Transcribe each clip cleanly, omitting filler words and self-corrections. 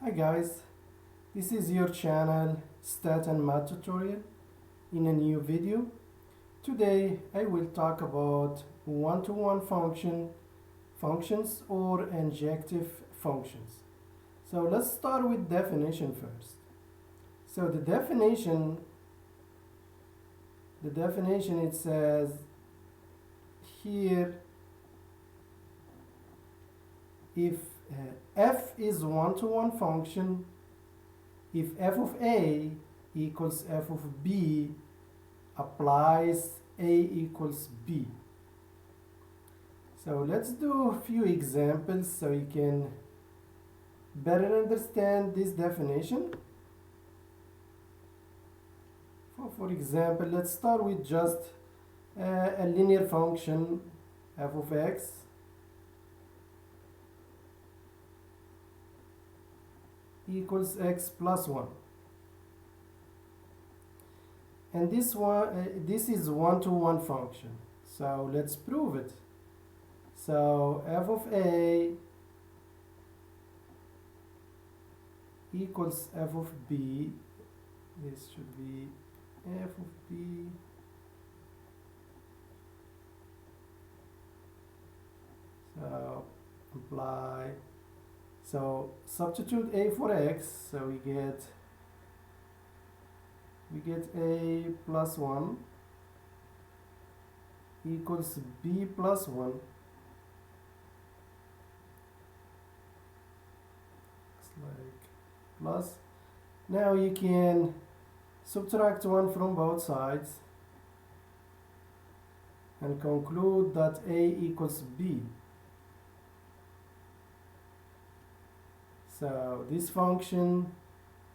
Hi guys, this is your channel Stat and Math Tutorial in a new video. Today I will talk about one-to-one functions or injective functions. So let's start with definition first. So the definition it says here if f is one-to-one function, if f of a equals f of b applies a equals b. So let's do a few examples so you can better understand this definition. For example, let's start with just a linear function f of x equals x plus 1. And this is one-to-one function. So let's prove it. So f of a equals f of b. This should be f of b so apply. So substitute a for x, so we get a plus 1 equals b plus 1. It's like plus. Now you can subtract 1 from both sides and conclude that a equals b. So this function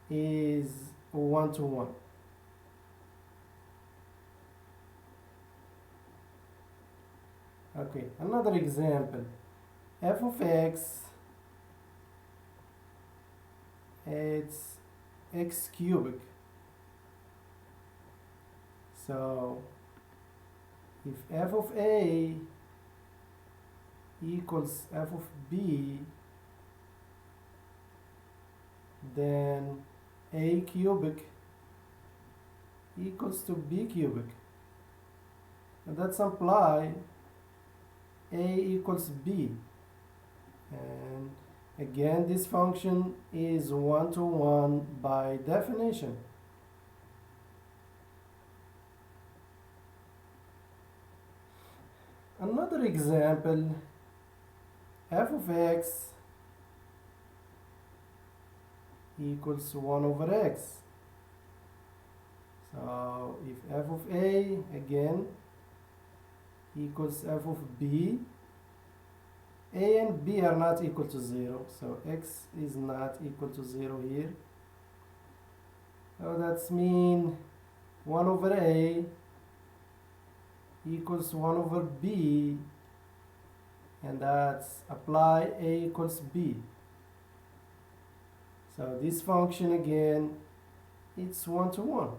is one-to-one. Okay, another example. F of x, it's x cubic. So if f of a equals f of b, then a cubic equals to b cubic. And that's imply a equals b. And again, this function is one-to-one by definition. Another example, f of x equals 1 over x. So if f of a again equals f of b, a and b are not equal to 0, so x is not equal to 0 here. So that's mean 1 over a equals 1 over b, and that's apply a equals b. So this function again, it's one-to-one.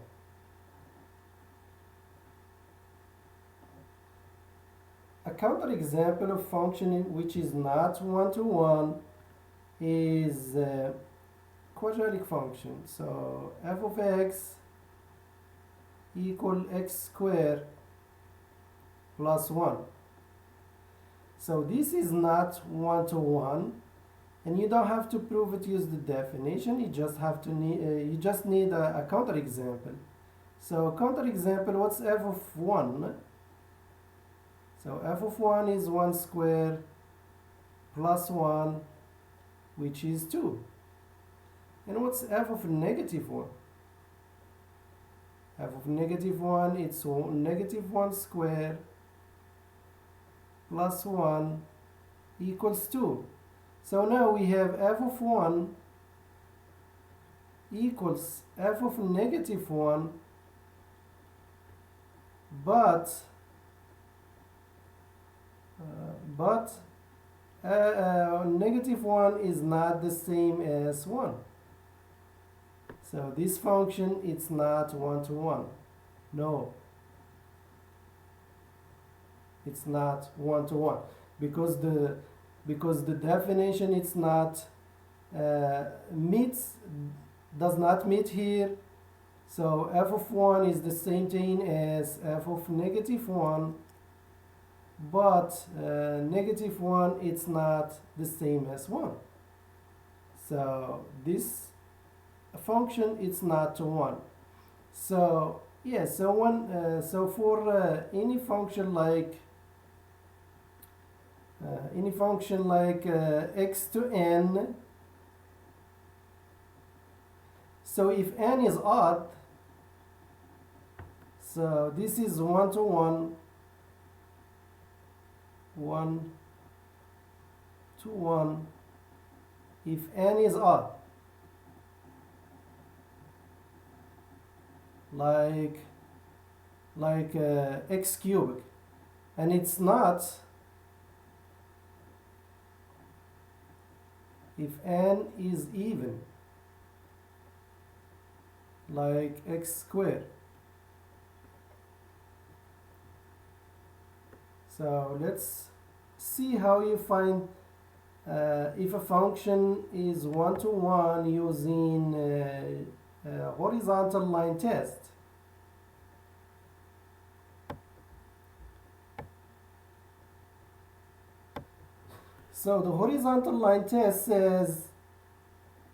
A counterexample of function which is not one-to-one is a quadratic function. So f of x equal x squared plus 1. So this is not one-to-one, and you don't have to prove it. Use the definition. You just need a counterexample. So counterexample, what's f of 1? So f of 1 is 1 squared plus 1, which is 2. And what's f of negative 1? F of negative 1, it's negative 1 squared plus 1 equals 2. So now we have f of 1 equals f of negative 1, but negative 1 is not the same as 1. So this function, it's not one-to-one. No, it's not one-to-one because the definition, it's not meets does not meet here. So f of 1 is the same thing as f of negative 1, but negative 1 it's not the same as 1. So this function it's not 1. So yeah, so for any function like x to n, so if n is odd, so this is 1 to 1, 1 to 1, if n is odd, like x cubic, and it's not if n is even, like x squared. So let's see how you find if a function is 1 to 1 using horizontal line test. So the horizontal line test says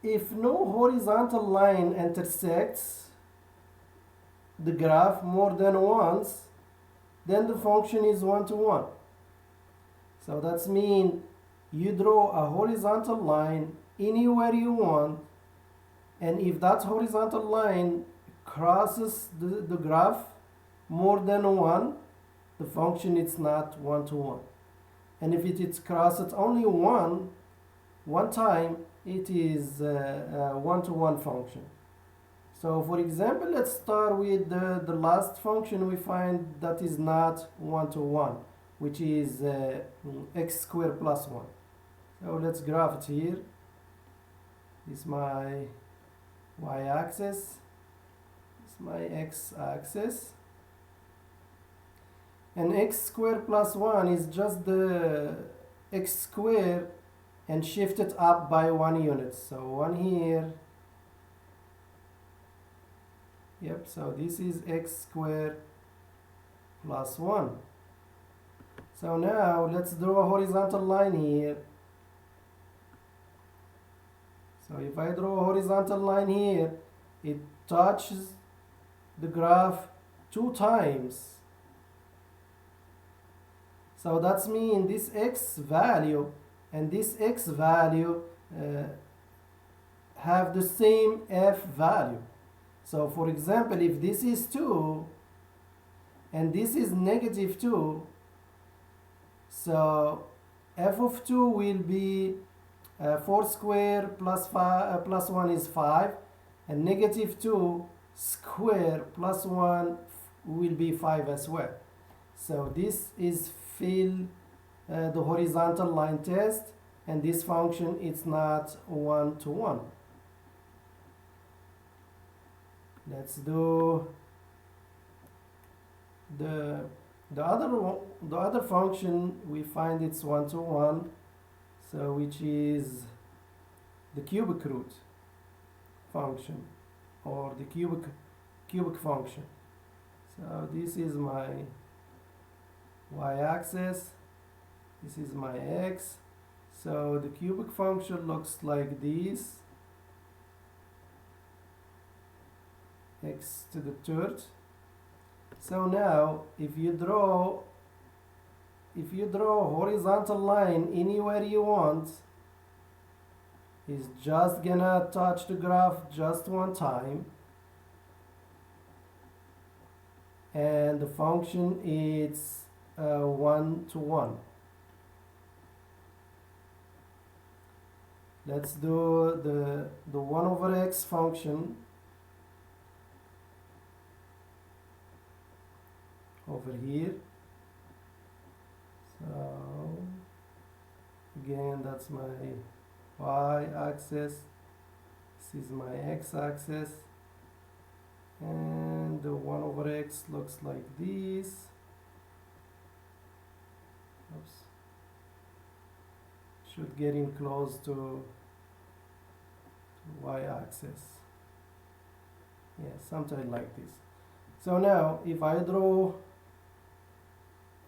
if no horizontal line intersects the graph more than once, then the function is 1 to 1. So that's mean you draw a horizontal line anywhere you want, and if that horizontal line crosses the graph more than one, the function is not 1 to 1. And if it crosses only one time, it is a 1 to 1 function. So for example, let's start with the last function we find that is not 1 to 1, which is x squared plus 1. So let's graph it here. This is my y-axis, this is my x-axis. And x squared plus 1 is just the x squared and shifted up by 1 unit. So 1 here. Yep, so this is x squared plus 1. So now let's draw a horizontal line here. So if I draw a horizontal line here, it touches the graph 2 times. So that's mean this x value and this x value have the same f value. So for example, if this is 2 and this is negative 2, so f of 2 will be 4 squared plus 1 is 5, and negative 2 squared plus 1 will be 5 as well. So this is fill the horizontal line test, and this function is not 1 to 1. Let's do the other function. We find it's 1 to 1, so which is the cubic root function or the cubic function. So this is my y-axis, this is my x. So the cubic function looks like this, x to the third. So now if you draw a horizontal line anywhere you want, it's just gonna touch the graph just one time, and the function is 1 to 1. Let's do the 1 over x function over here. So again, that's my y-axis, this is my x-axis, and the 1 over x looks like this. Oops. Should get in close to y-axis. Yeah, something like this. So now if I draw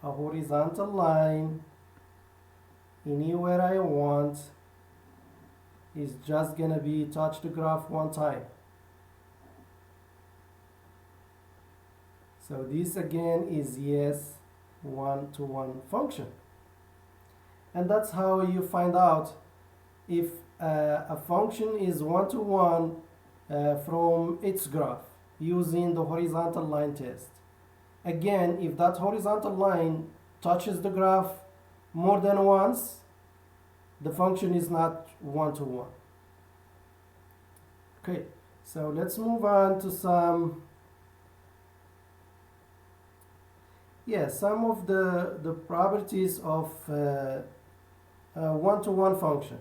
a horizontal line anywhere I want, is just gonna be touch the graph one time. So this again is yes one-to-one function. And that's how you find out if a function is one-to-one from its graph using the horizontal line test. Again, if that horizontal line touches the graph more than once, the function is not one-to-one. Okay, so let's move on to some of the properties of one-to-one function.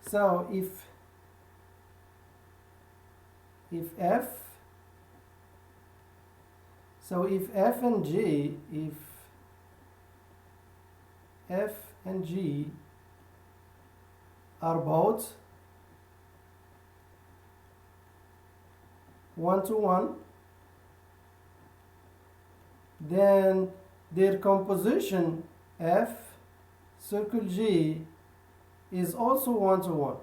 So if f and g, if f and g are both one-to-one, then their composition f circle g is also one-to-one.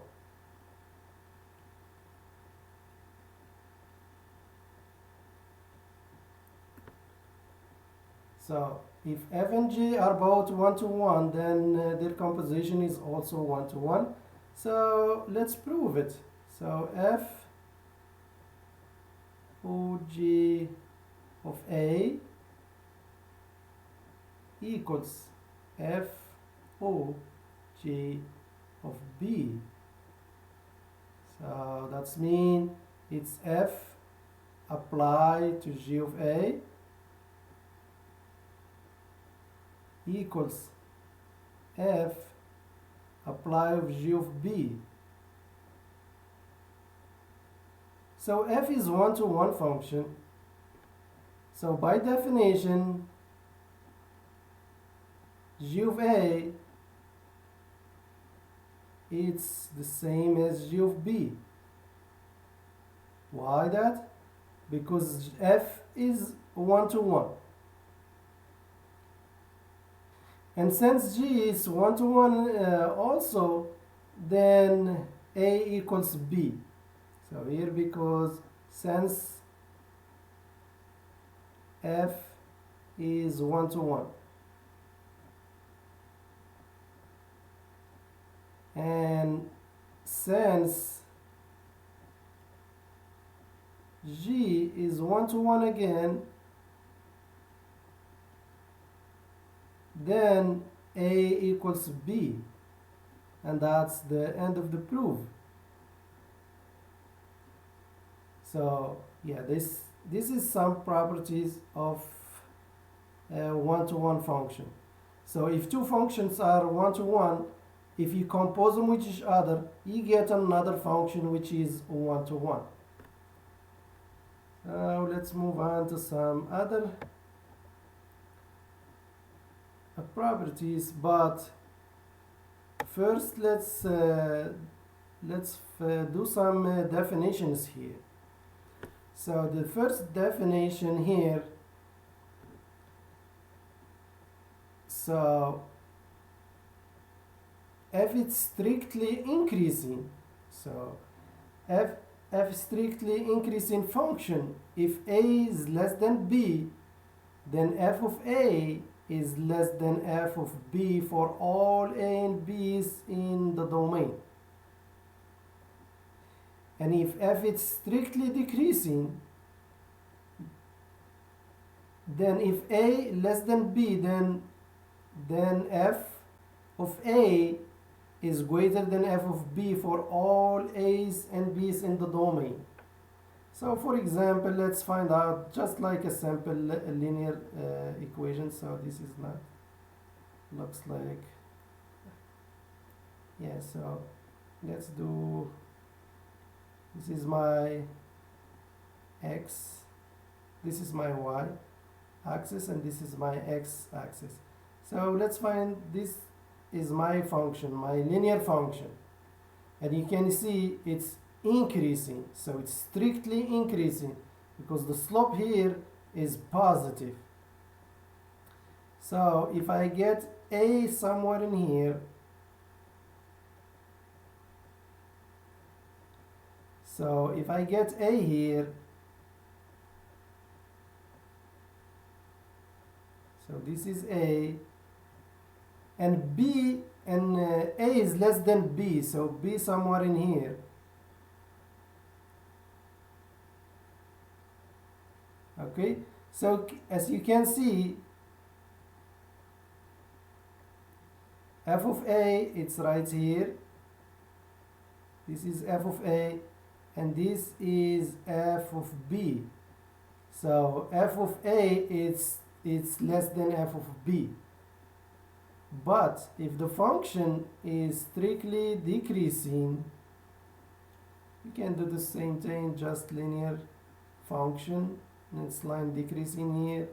So if f and g are both one-to-one, then their composition is also one-to-one. So let's prove it. So f o g of a equals f o g of b. So that's mean it's f applied to g of a equals f apply of g of b. So f is one-to-one function. So by definition, g of a it's the same as g of b. Why that? Because f is one-to-one. And since g is one-to-one also, then a equals b. So here, because since f is one-to-one, and since g is one-to-one again, then a equals b, and that's the end of the proof. So yeah, this is some properties of a one-to-one function. So if two functions are one-to-one, if you compose them with each other, you get another function which is one-to-one. Now let's move on to some other properties, but first let's do some definitions here. So the first definition here, so f is strictly increasing. So f strictly increasing function. If a is less than b, then f of a is less than f of b for all a and b's in the domain. And if f is strictly decreasing, then if a less than b, then f of a is greater than f of b for all a's and b's in the domain. So for example, let's find out just like a simple linear equation. So this is not, looks like, yeah, so let's do, this is my x, this is my y axis, and this is my x axis. So let's find, this is my function, my linear function, and you can see it's increasing, so it's strictly increasing because the slope here is positive. So if I get a somewhere in here, so if I get a here, so this is a, and b, and a is less than b, so b somewhere in here. Okay, so as you can see, f of a, it's right here. This is f of a, and this is f of b. So f of a, it's less than f of b. But if the function is strictly decreasing, you can do the same thing, just linear function, and it's line decreasing here.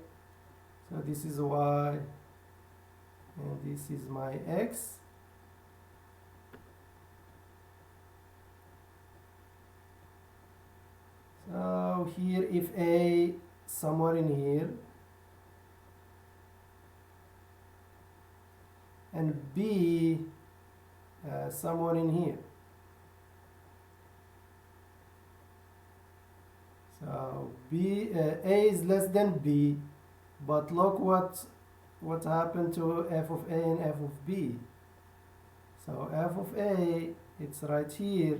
So this is y, and this is my x. So here, if a somewhere in here, and b somewhere in here. So a is less than b, but look what happened to f of a and f of b. So f of a, it's right here,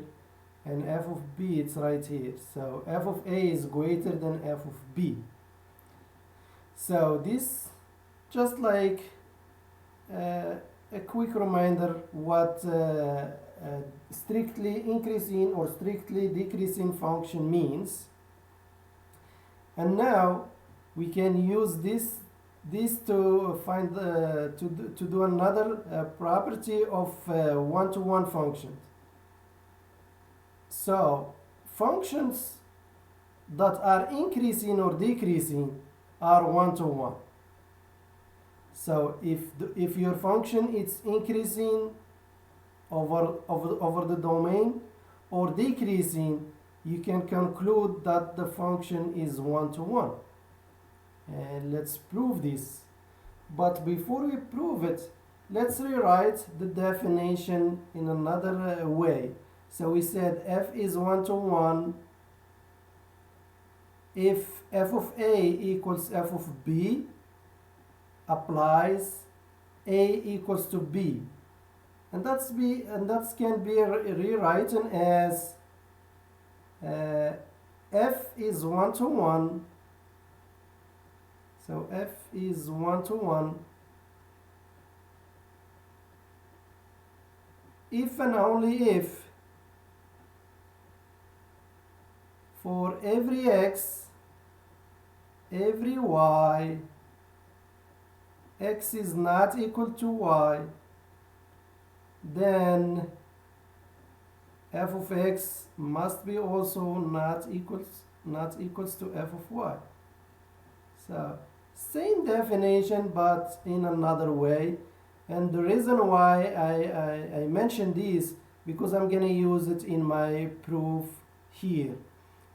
and f of b, it's right here. So f of a is greater than f of b. So this, just like a quick reminder what strictly increasing or strictly decreasing function means. And now we can use this to find to do another property of one-to-one functions. So functions that are increasing or decreasing are one-to-one. So if your function is increasing over the domain or decreasing, you can conclude that the function is one-to-one. And let's prove this. But before we prove it, let's rewrite the definition in another way. So we said f is one-to-one if f of a equals f of b, applies a equals to b, and that can be rewritten as f is one-to-one. So f is one-to-one if and only if for every x, every y, x is not equal to y, then f of x must be also not equals to f of y. So same definition but in another way, and the reason why I mentioned this because I'm gonna use it in my proof here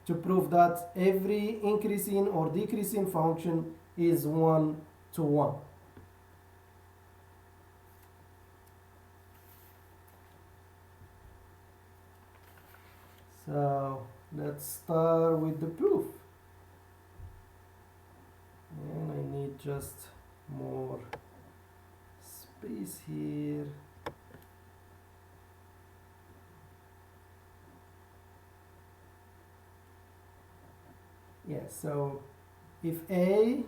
to prove that every increasing or decreasing function is one-to-one. So let's start with the proof. And I need just more space here. Yeah, so if A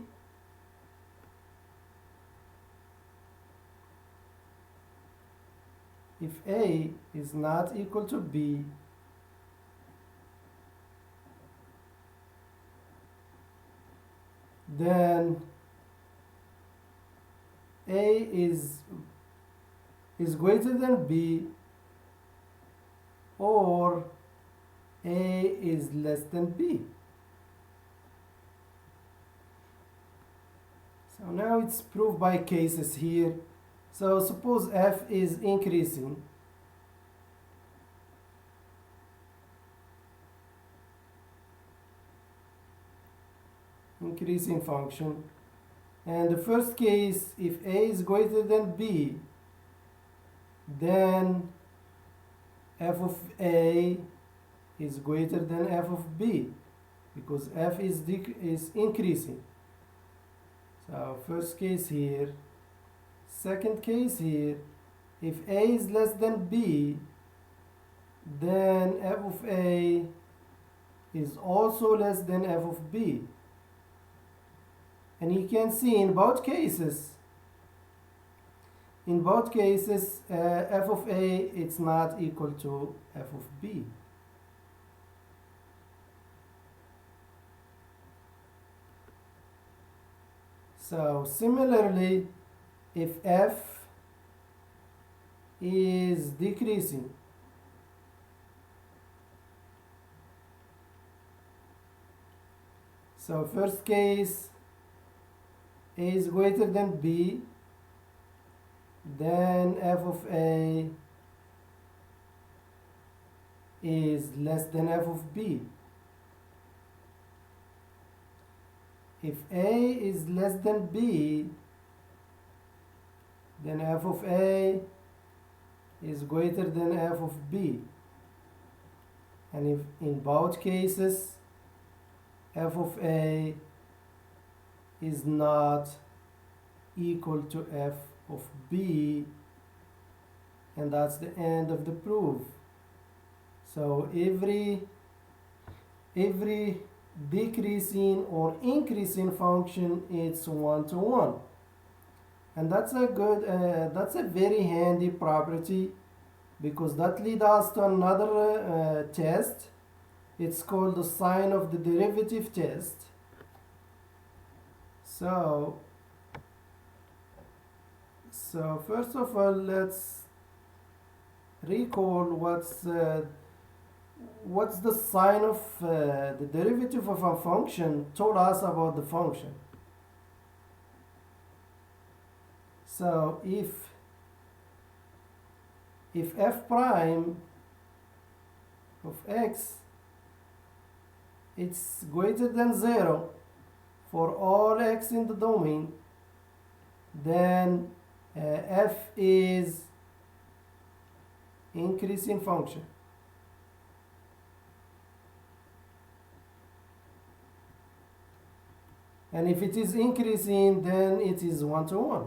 is not equal to B, then A is greater than B, or A is less than B. So now it's proved by cases here. So suppose f is increasing. increasing function. And the first case, if a is greater than b, then f of a is greater than f of b, because f is increasing. So first case here. Second case here, if a is less than b, then f of a is also less than f of b. And you can see in both cases, f of a it's not equal to f of b. So similarly, if f is decreasing, so first case, a is greater than b, then f of a is less than f of b. If a is less than b, then f of a is greater than f of b. And if in both cases f of a is not equal to f of b, and that's the end of the proof. So every decreasing or increasing function, it's one-to-one. And that's a very handy property, because that leads us to another test. It's called the sign of the derivative test. So first of all, let's recall what's the sign of the derivative of a function told us about the function. So if f prime of x it's greater than 0 for all x in the domain, then f is increasing function. And if it is increasing, then it is one-to-one.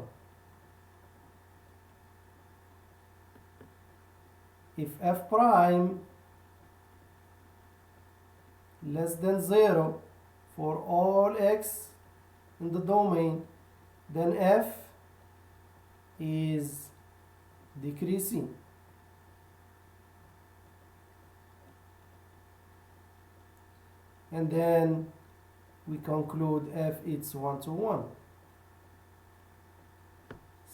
If f prime less than 0 for all x in the domain, then f is decreasing. And then we conclude f it's one-to-one.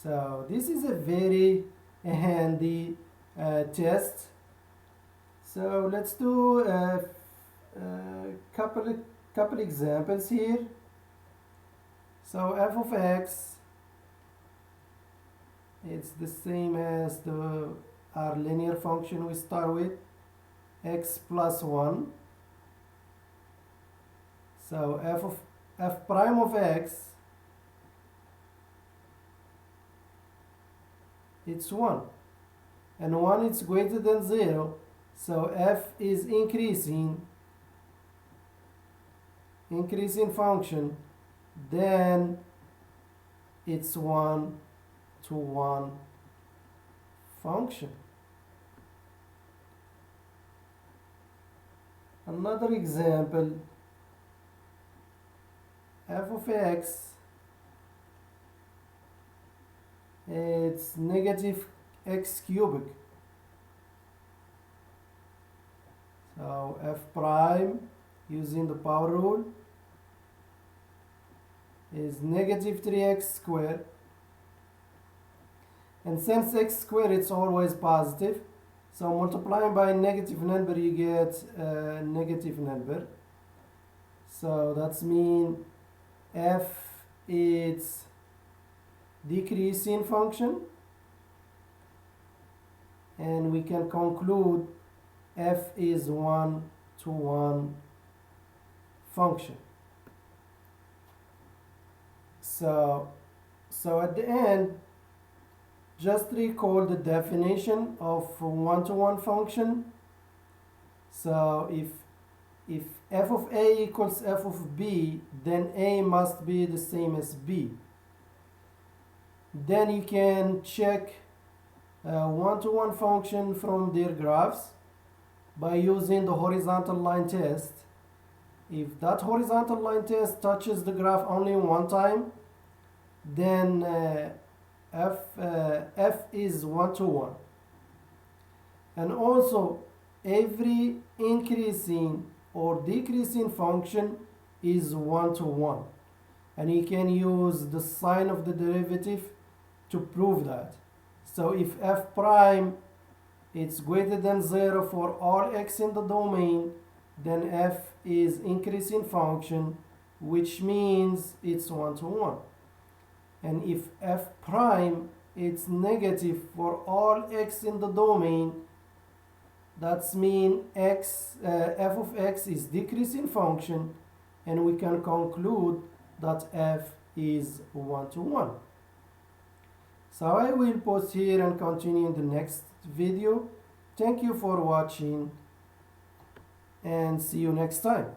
So this is a very handy test. So let's do a couple examples here. So f of x, it's the same as our linear function we start with, x plus 1. So f prime of x, it's 1, and 1 is greater than 0, so f is increasing function, then it's one-to-one function. Another example, f of x, it's negative x cubic. So f prime, using the power rule, is negative 3x squared. And since x squared it's always positive, so multiplying by a negative number you get a negative number. So that's mean f is decreasing function, and we can conclude f is one-to-one function. So at the end, just recall the definition of one-to-one function. So if f of a equals f of b, then a must be the same as b. Then you can check one-to-one function from their graphs by using the horizontal line test. If that horizontal line test touches the graph only one time, then f is one-to-one. And also, every increasing or decreasing function is one-to-one. And you can use the sign of the derivative to prove that. So if f prime is greater than 0 for all x in the domain, then f is increasing function, which means it's one-to-one. And if f prime is negative for all x in the domain, that's mean f of x is decreasing function, and we can conclude that f is one-to-one. So I will pause here and continue in the next video. Thank you for watching and see you next time.